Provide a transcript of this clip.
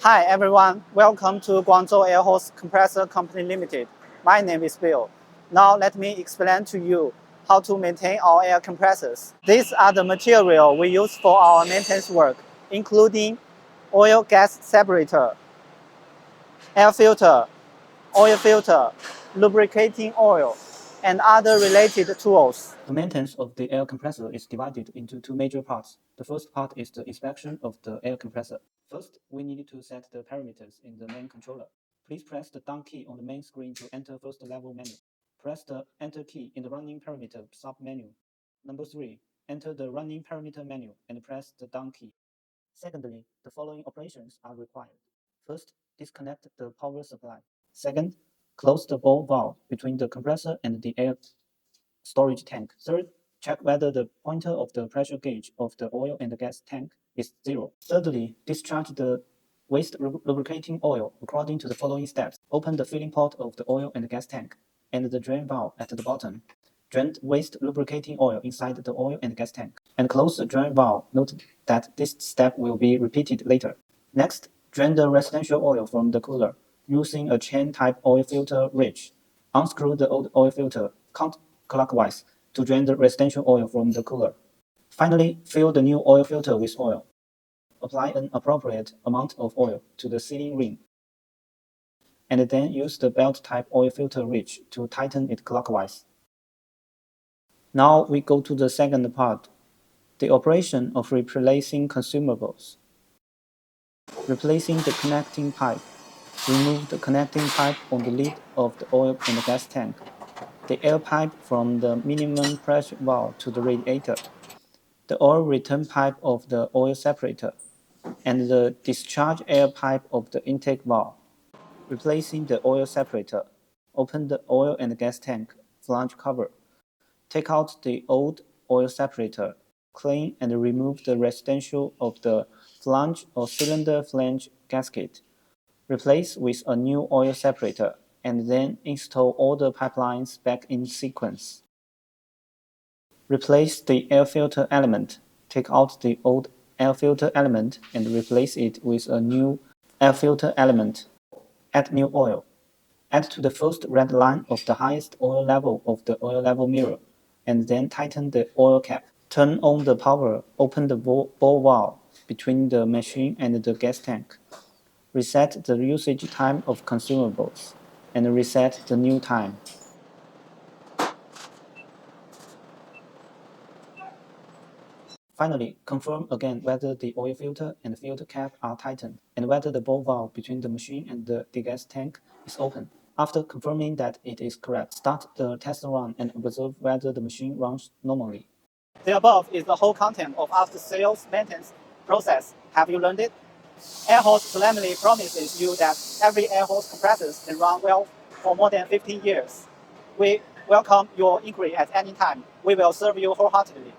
Hi everyone, welcome to Guangzhou Airhorse Compressor Company Limited. My name is Bill. Now let me explain to you how to maintain our air compressors. These are the material we use for our maintenance work, including oil gas separator, air filter, oil filter, lubricating oil, and other related tools. The maintenance of the air compressor is divided into two major parts. The first part is the inspection of the air compressor. First, we need to set the parameters in the main controller. Please press the down key on the main screen to enter first level menu. Press the enter key in the running parameter sub-menu. Number 3, enter the running parameter menu and press the down key. Secondly, the following operations are required. First, disconnect the power supply. Second, close the ball valve between the compressor and the air storage tank. Third, check whether the pointer of the pressure gauge of the oil and gas tank is 0. Thirdly, discharge the waste lubricating oil according to the following steps. Open the filling port of the oil and gas tank and the drain valve at the bottom. Drain waste lubricating oil inside the oil and gas tank and close the drain valve. Note that this step will be repeated later. Next, drain the residential oil from the cooler using a chain-type oil filter ridge. Unscrew the old oil filter counterclockwise to drain the residential oil from the cooler. Finally, fill the new oil filter with oil. Apply an appropriate amount of oil to the sealing ring, and then use the belt-type oil filter ridge to tighten it clockwise. Now we go to the second part, the operation of replacing consumables. Replacing the connecting pipe. Remove the connecting pipe on the lid of the oil and gas tank, the air pipe from the minimum pressure valve to the radiator, the oil return pipe of the oil separator, and the discharge air pipe of the intake valve. Replacing the oil separator. Open the oil and gas tank flange cover. Take out the old oil separator. Clean and remove the residue of the flange or cylinder flange gasket. Replace with a new oil separator, and then install all the pipelines back in sequence. Replace the air filter element. Take out the old air filter element and replace it with a new air filter element. Add new oil. Add to the first red line of the highest oil level of the oil level mirror, and then tighten the oil cap. Turn on the power. Open the ball valve between the machine and the gas tank. Reset the usage time of consumables, and reset the new time. Finally, confirm again whether the oil filter and filter cap are tightened, and whether the ball valve between the machine and the gas tank is open. After confirming that it is correct, start the test run and observe whether the machine runs normally. The above is the whole content of after-sales maintenance process. Have you learned it? Airhorse solemnly promises you that every Airhorse compressor can run well for more than 15 years. We welcome your inquiry at any time. We will serve you wholeheartedly.